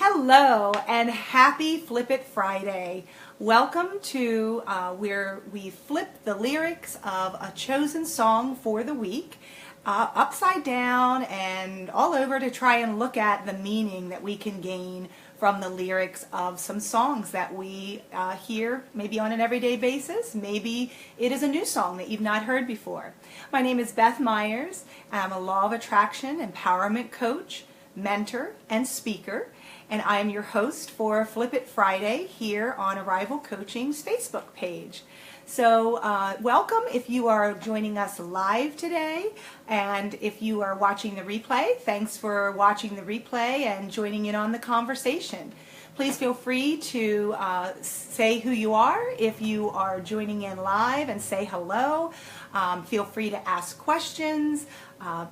Hello and happy Flip It Friday. Welcome to where we flip the lyrics of a chosen song for the week upside down and all over to try and look at the meaning that we can gain from the lyrics of some songs that we hear maybe on an everyday basis. Maybe it is a new song that you've not heard before. My name is Beth Myers. I'm a Law of Attraction empowerment coach, mentor, and speaker. And I am your host for Flip It Friday here on Arrival Coaching's Facebook page. So welcome if you are joining us live today, and if you are watching the replay, thanks for watching the replay and joining in on the conversation. Please feel free to say who you are if you are joining in live, and say hello. Feel free to ask questions,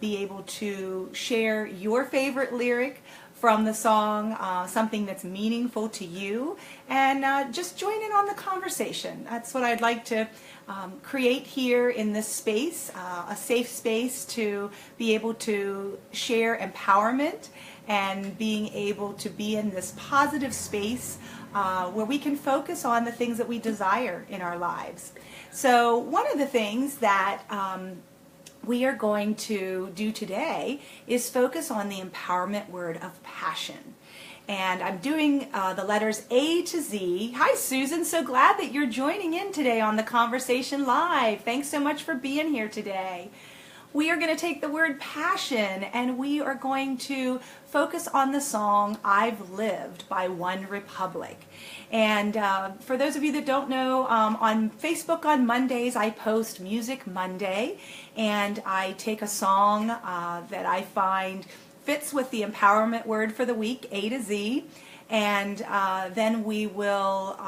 be able to share your favorite lyric from the song, something that's meaningful to you, and just join in on the conversation. That's what I'd like to create here in this space, a safe space to be able to share empowerment and being able to be in this positive space where we can focus on the things that we desire in our lives. So one of the things that we are going to do today is focus on the empowerment word of passion. And I'm doing the letters A to Z. Hi, Susan. So glad that you're joining in today on the conversation live. Thanks so much for being here today. We are going to take the word passion and we are going to focus on the song I've Lived by OneRepublic. And for those of you that don't know, on Facebook on Mondays I post Music Monday, and I take a song that I find fits with the empowerment word for the week, A to Z, and then we will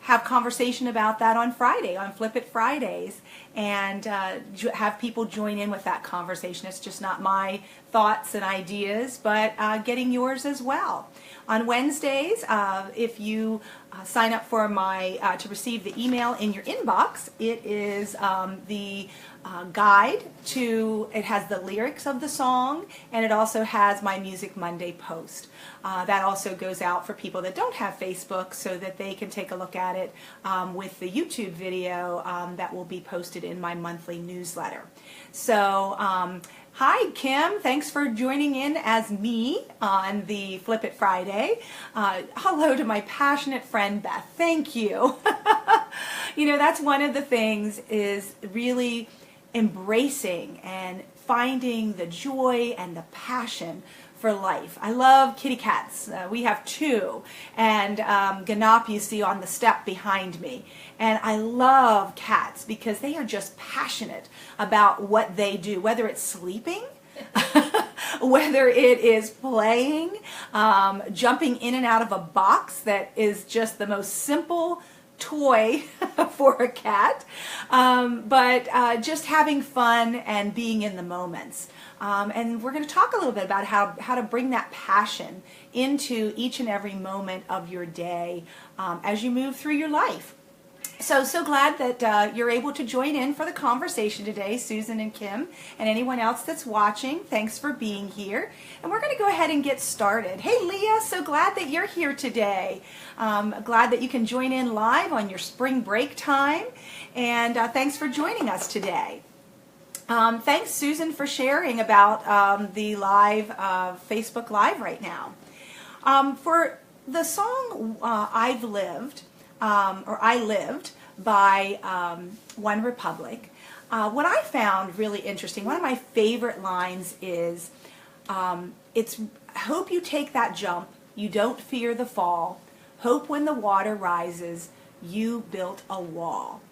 have conversation about that on Friday, on Flip It Fridays, and have people join in with that conversation. It's just not my thoughts and ideas, but getting yours as well. On Wednesdays, if you sign up for my to receive the email in your inbox, it is the guide to, it has the lyrics of the song, and it also has my Music Monday post. That also goes out for people that don't have Facebook, so that they can take a look at it with the YouTube video that will be posted in my monthly newsletter. So hi, Kim. Thanks for joining in as me on the Flip It Friday. Hello to my passionate friend, Beth. Thank you. You know, that's one of the things, is really embracing and finding the joy and the passion for life. I love kitty cats. We have two, and Ganop you see on the step behind me. And I love cats because they are just passionate about what they do, whether it's sleeping, whether it is playing, jumping in and out of a box that is just the most simple toy for a cat, but just having fun and being in the moments. And we're going to talk a little bit about how to bring that passion into each and every moment of your day as you move through your life. So glad that you're able to join in for the conversation today, Susan and Kim, and anyone else that's watching. Thanks for being here. And we're going to go ahead and get started. Hey, Leah, so glad that you're here today. Glad that you can join in live on your spring break time. And thanks for joining us today. Thanks, Susan, for sharing about the live Facebook Live right now. For the song I've Lived, or I Lived by OneRepublic, what I found really interesting, one of my favorite lines is, it's hope you take that jump, you don't fear the fall, hope when the water rises, you built a wall.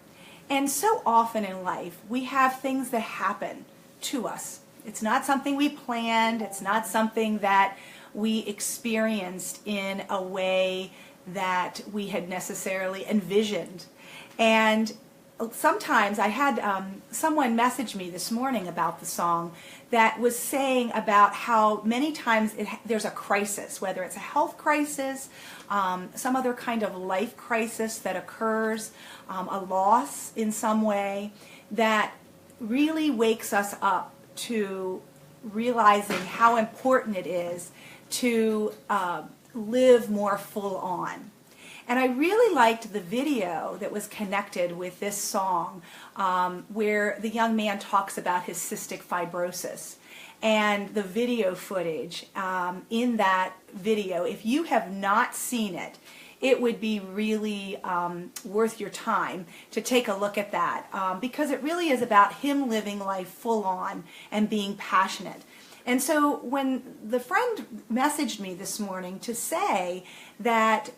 And so often in life, we have things that happen to us. It's not something we planned, it's not something that we experienced in a way that we had necessarily envisioned. And sometimes I had someone message me this morning about the song that was saying about how many times there's a crisis, whether it's a health crisis, some other kind of life crisis that occurs, a loss in some way, that really wakes us up to realizing how important it is to live more full on. And I really liked the video that was connected with this song, where the young man talks about his cystic fibrosis. And the video footage in that video, if you have not seen it, it would be really worth your time to take a look at that, because it really is about him living life full on and being passionate. And so when the friend messaged me this morning to say that,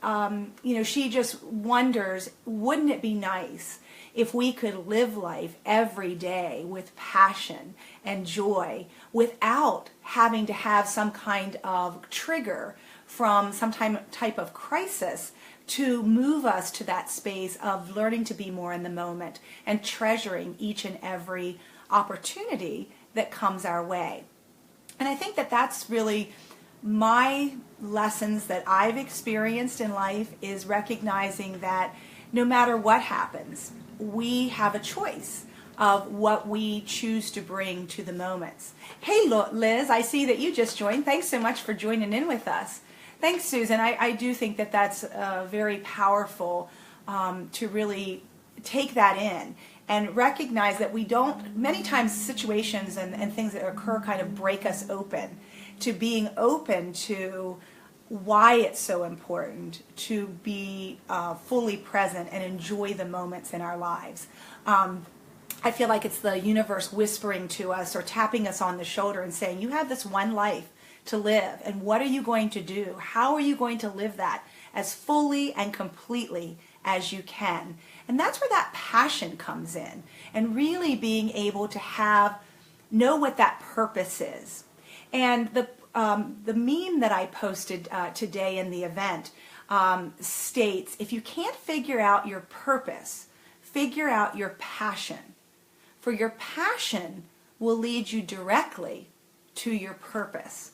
she just wonders, wouldn't it be nice if we could live life every day with passion and joy without having to have some kind of trigger from some type of crisis to move us to that space of learning to be more in the moment and treasuring each and every opportunity that comes our way. And I think that that's really my lessons that I've experienced in life, is recognizing that no matter what happens, we have a choice of what we choose to bring to the moments. Hey Liz, I see that you just joined. Thanks so much for joining in with us. Thanks, Susan. I do think that that's very powerful to really take that in and recognize that we don't, many times situations and things that occur kind of break us open to being open to why it's so important to be fully present and enjoy the moments in our lives. I feel like it's the universe whispering to us or tapping us on the shoulder and saying, you have this one life to live, and what are you going to do? How are you going to live that as fully and completely as you can? And that's where that passion comes in, and really being able to know what that purpose is. And the meme that I posted today in the event states, if you can't figure out your purpose, figure out your passion. For your passion will lead you directly to your purpose.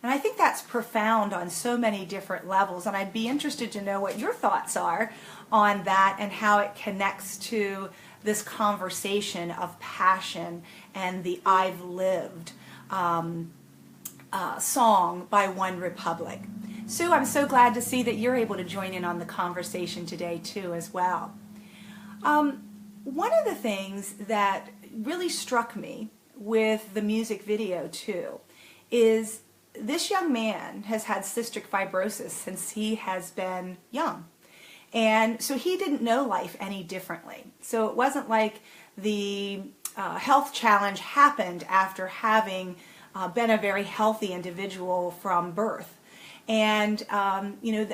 And I think that's profound on so many different levels, and I'd be interested to know what your thoughts are on that and how it connects to this conversation of passion and the I've Lived song by One Republic. Sue, I'm so glad to see that you're able to join in on the conversation today too as well. One of the things that really struck me with the music video too is this young man has had cystic fibrosis since he has been young. And so he didn't know life any differently. So it wasn't like the health challenge happened after having been a very healthy individual from birth. And,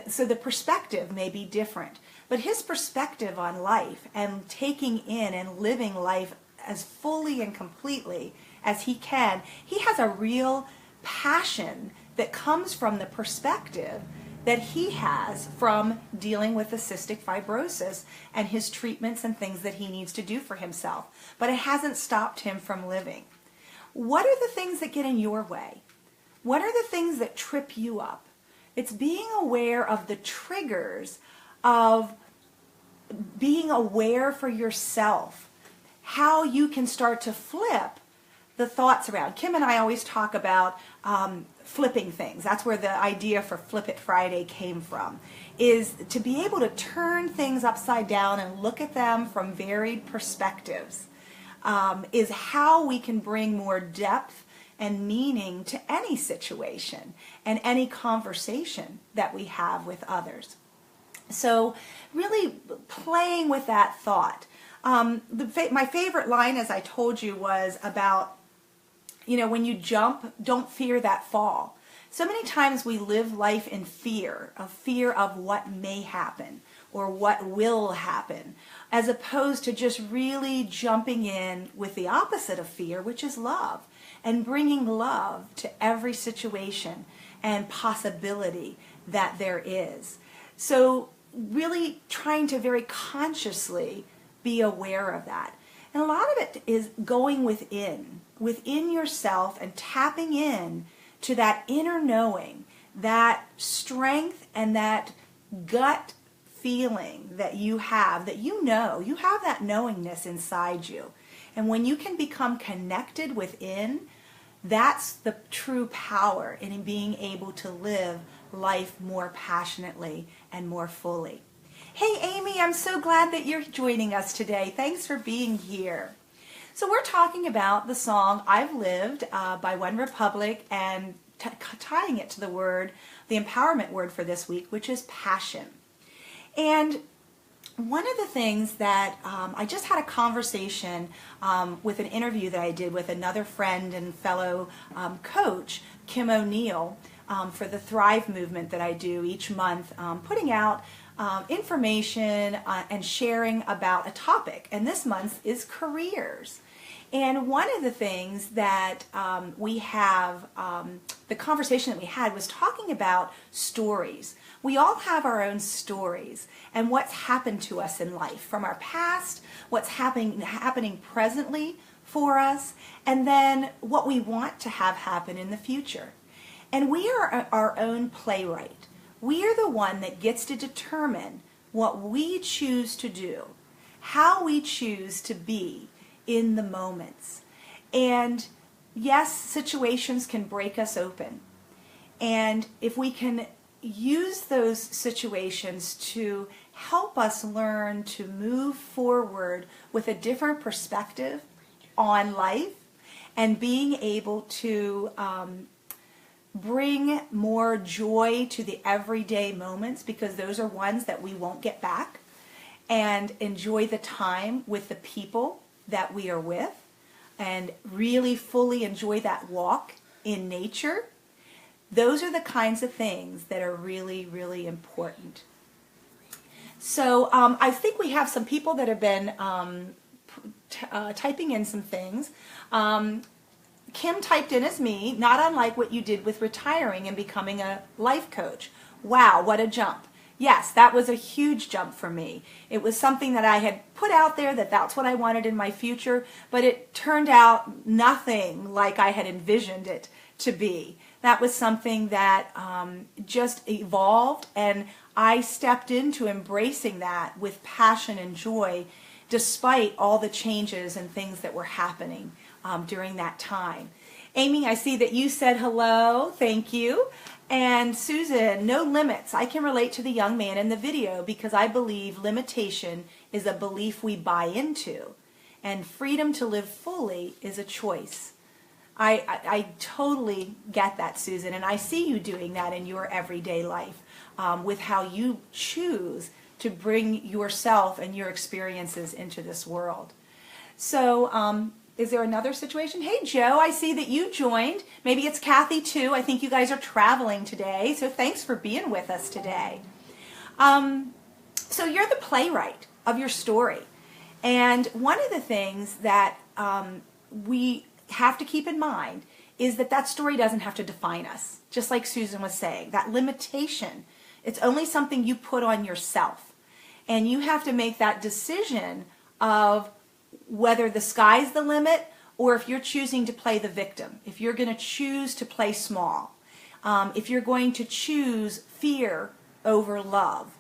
so the perspective may be different. But his perspective on life and taking in and living life as fully and completely as he can, he has a real passion that comes from the perspective that he has from dealing with the cystic fibrosis and his treatments and things that he needs to do for himself. But it hasn't stopped him from living. What are the things that get in your way? What are the things that trip you up? It's being aware of the triggers of being aware for yourself, how you can start to flip the thoughts around. Kim and I always talk about flipping things. That's where the idea for Flip It Friday came from, is to be able to turn things upside down and look at them from varied perspectives, is how we can bring more depth and meaning to any situation and any conversation that we have with others. So really playing with that thought. My favorite line, as I told you, was about, when you jump, don't fear that fall. So many times we live life in fear of what may happen or what will happen, as opposed to just really jumping in with the opposite of fear, which is love, and bringing love to every situation and possibility that there is. So really trying to very consciously be aware of that. And a lot of it is going within yourself and tapping in to that inner knowing, that strength and that gut feeling that you have that knowingness inside you. And when you can become connected within, That's the true power in being able to live life more passionately and more fully. Hey Amy, I'm so glad that you're joining us today. Thanks for being here. So we're talking about the song I've Lived by One Republic, and tying it to the empowerment word for this week, which is passion. And one of the things that I just had a conversation with an interview that I did with another friend and fellow coach, Kim O'Neill, for the Thrive movement that I do each month, putting out information and sharing about a topic. And this month is careers. And one of the things that we have, the conversation that we had was talking about stories. We all have our own stories and what's happened to us in life from our past, what's happening presently for us, and then what we want to have happen in the future. And we are our own playwright. We are the one that gets to determine what we choose to do, how we choose to be in the moments. And yes, situations can break us open. And if we can use those situations to help us learn to move forward with a different perspective on life and being able to bring more joy to the everyday moments, because those are ones that we won't get back, and enjoy the time with the people that we are with, and really fully enjoy that walk in nature. Those are the kinds of things that are really, really important. So I think we have some people that have been typing in some things. Kim typed in as me, not unlike what you did with retiring and becoming a life coach. Wow, what a jump. Yes, that was a huge jump for me. It was something that I had put out there that that's what I wanted in my future, but it turned out nothing like I had envisioned it to be. That was something that just evolved, and I stepped into embracing that with passion and joy, despite all the changes and things that were happening during that time. Amy, I see that you said hello. Thank you. And Susan, no limits. I can relate to the young man in the video because I believe limitation is a belief we buy into, and freedom to live fully is a choice. I totally get that, Susan, and I see you doing that in your everyday life with how you choose to bring yourself and your experiences into this world. So is there another situation? Hey, Joe, I see that you joined. Maybe it's Kathy, too. I think you guys are traveling today, so thanks for being with us today. So you're the playwright of your story. And one of the things that we have to keep in mind is that that story doesn't have to define us, just like Susan was saying. That limitation, it's only something you put on yourself. And you have to make that decision of whether the sky's the limit or if you're choosing to play the victim, if you're going to choose to play small, if you're going to choose fear over love,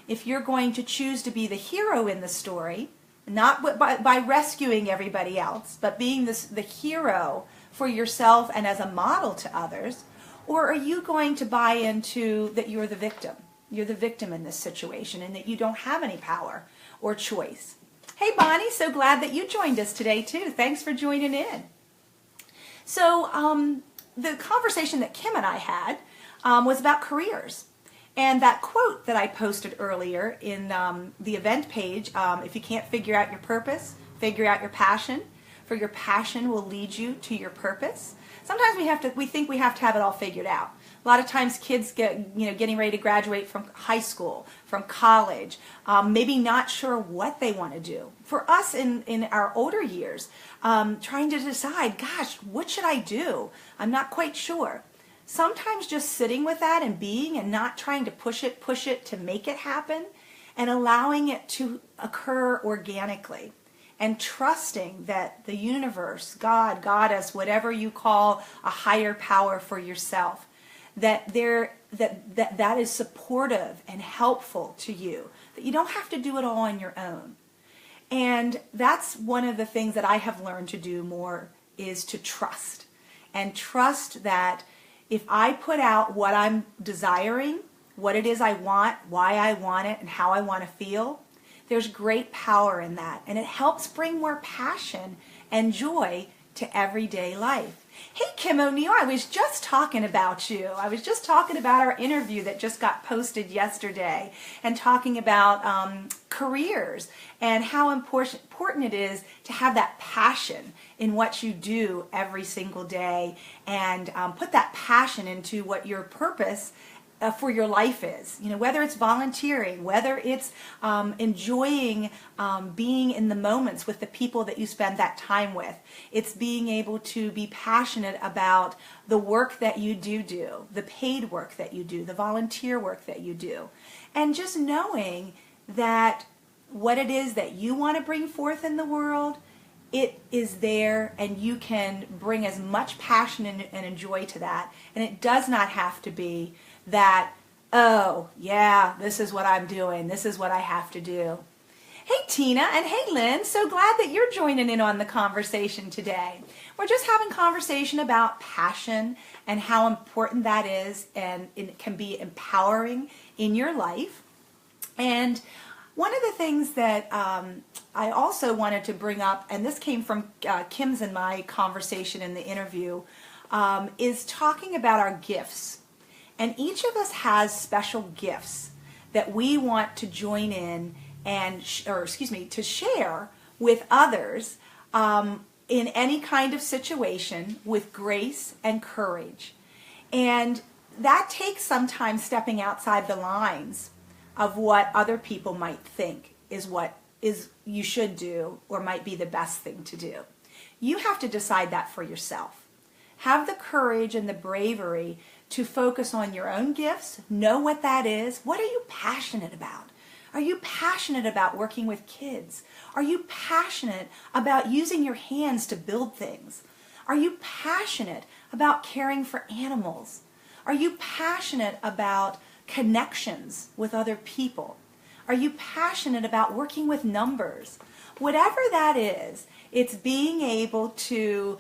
if you're going to choose to be the hero in the story, not by rescuing everybody else, but being the hero for yourself and as a model to others, or are you going to buy into that you're the victim? You're the victim in this situation and that you don't have any power or choice. Hey, Bonnie, so glad that you joined us today, too. Thanks for joining in. So the conversation that Kim and I had was about careers. And that quote that I posted earlier in the event page, if you can't figure out your purpose, figure out your passion, for your passion will lead you to your purpose. Sometimes we think we have to have it all figured out. A lot of times kids getting ready to graduate from high school, from college, maybe not sure what they want to do. For us in our older years, trying to decide, gosh, what should I do? I'm not quite sure. Sometimes just sitting with that and being and not trying to push it to make it happen, and allowing it to occur organically. And trusting that the universe, God, Goddess, whatever you call a higher power for yourself, that is supportive and helpful to you, that you don't have to do it all on your own. And that's one of the things that I have learned to do more, is to trust and trust that if I put out what I'm desiring, what it is I want, why I want it, and how I want to feel, there's great power in that. And it helps bring more passion and joy to everyday life. Hey, Kim O'Neill, I was just talking about you. I was just talking about our interview that just got posted yesterday and talking about careers and how important it is to have that passion in what you do every single day and put that passion into what your purpose for your life is. You know, whether it's volunteering, whether it's enjoying being in the moments with the people that you spend that time with. It's being able to be passionate about the work that you do, the paid work that you do, the volunteer work that you do. And just knowing that what it is that you want to bring forth in the world, it is there, and you can bring as much passion and joy to that. And it does not have to be that, oh, yeah, this is what I'm doing. This is what I have to do. Hey, Tina, and hey, Lynn. So glad that you're joining in on the conversation today. We're just having conversation about passion and how important that is, and it can be empowering in your life. And one of the things that I also wanted to bring up, and this came from Kim's and my conversation in the interview, is talking about our gifts. And each of us has special gifts that we want to join in and, to share with others in any kind of situation with grace and courage. And that takes sometimes stepping outside the lines of what other people might think is what is you should do or might be the best thing to do. You have to decide that for yourself. Have the courage and the bravery to focus on your own gifts, know what that is. What are you passionate about? Are you passionate about working with kids? Are you passionate about using your hands to build things? Are you passionate about caring for animals? Are you passionate about connections with other people? Are you passionate about working with numbers? Whatever that is, it's being able to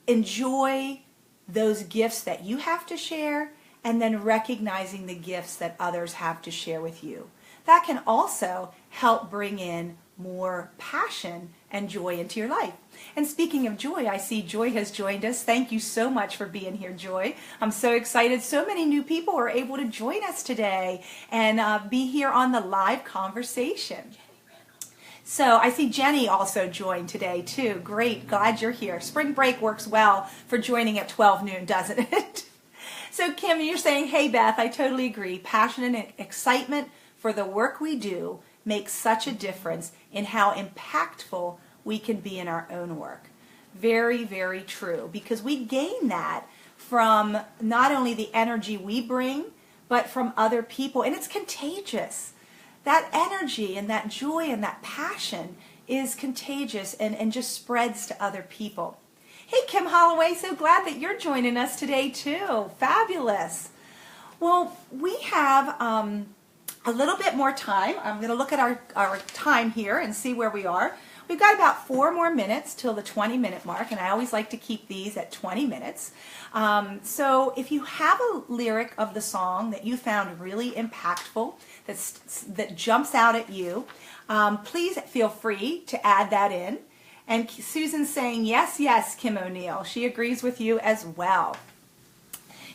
enjoy those gifts that you have to share, and then recognizing the gifts that others have to share with you. That can also help bring in more passion and joy into your life. And speaking of joy, I see Joy has joined us. Thank you so much for being here, Joy. I'm so excited. So many new people are able to join us today and be here on the live conversation. So I see Jenny also joined today too. Great, glad you're here. Spring break works well for joining at 12 noon, doesn't it? So Kim, you're saying, hey Beth, I totally agree. Passion and excitement for the work we do makes such a difference in how impactful we can be in our own work. Very, very true, because we gain that from not only the energy we bring, but from other people, and it's contagious. That energy and that joy and that passion is contagious and just spreads to other people. Hey, Kim Holloway, so glad that you're joining us today too. Fabulous. Well, we have a little bit more time. I'm going to look at our time here and see where we are. We've got about 4 more minutes till the 20-minute mark, and I always like to keep these at 20 minutes. So if you have a lyric of the song that you found really impactful, that jumps out at you, please feel free to add that in. And Susan's saying, yes, yes, Kim O'Neill. She agrees with you as well.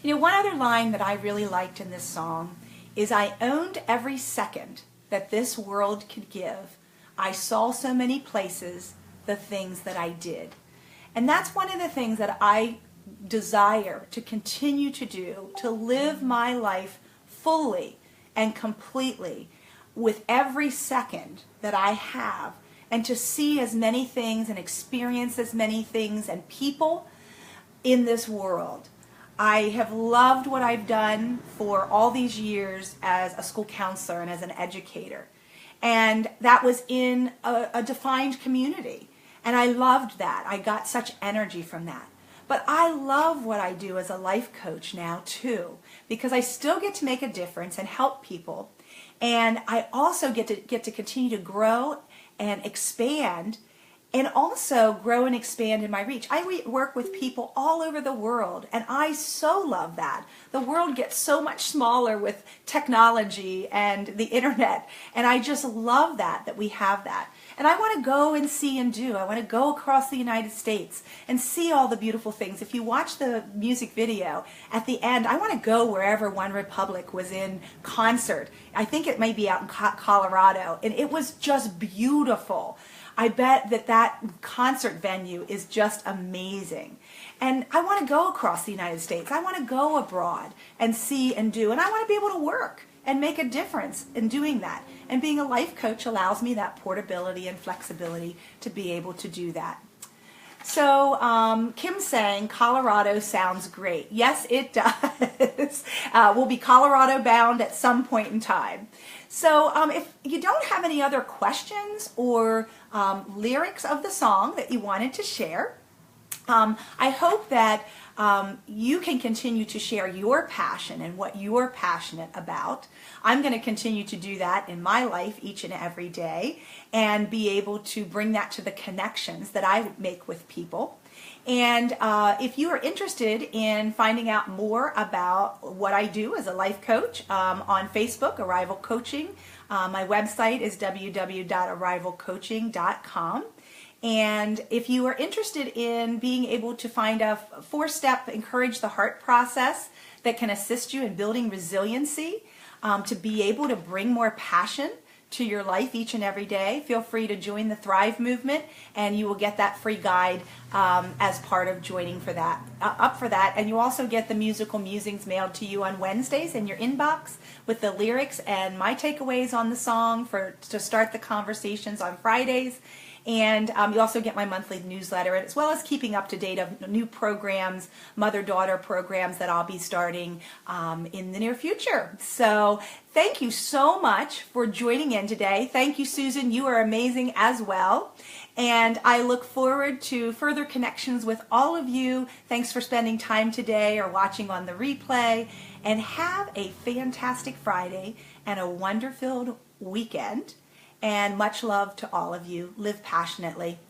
You know, one other line that I really liked in this song is, I owned every second that this world could give. I saw so many places, the things that I did. And that's one of the things that I desire to continue to do, to live my life fully and completely with every second that I have, and to see as many things and experience as many things and people in this world. I have loved what I've done for all these years as a school counselor and as an educator. And that was in a defined community. And I loved that. I got such energy from that. But I love what I do as a life coach now too, because I still get to make a difference and help people. And I also get to continue to grow and expand and also grow and expand in my reach. I work with people all over the world, and I so love that. The world gets so much smaller with technology and the internet, and I just love that we have that. And I want to go and see and do. I want to go across the United States and see all the beautiful things. If you watch the music video, at the end, I want to go wherever One Republic was in concert. I think it may be out in Colorado, and it was just beautiful. I bet that concert venue is just amazing. And I want to go across the United States. I want to go abroad and see and do. And I want to be able to work and make a difference in doing that. And being a life coach allows me that portability and flexibility to be able to do that. So Kim's saying Colorado sounds great. Yes, it does. We'll be Colorado bound at some point in time. So if you don't have any other questions or lyrics of the song that you wanted to share, I hope that you can continue to share your passion and what you're passionate about. I'm going to continue to do that in my life each and every day and be able to bring that to the connections that I make with people. And if you are interested in finding out more about what I do as a life coach, on Facebook, Arrival Coaching. My website is www.arrivalcoaching.com. And if you are interested in being able to find a 4-step Encourage the Heart process that can assist you in building resiliency, to be able to bring more passion to your life each and every day, feel free to join the Thrive movement, and you will get that free guide as part of joining for that, up for that. And you also get the musical musings mailed to you on Wednesdays in your inbox with the lyrics and my takeaways on the song to start the conversations on Fridays. And you also get my monthly newsletter, as well as keeping up to date of new programs, mother-daughter programs that I'll be starting in the near future. So thank you so much for joining in today. Thank you, Susan. You are amazing as well. And I look forward to further connections with all of you. Thanks for spending time today or watching on the replay. And have a fantastic Friday and a wonder-filled weekend. And much love to all of you. Live passionately.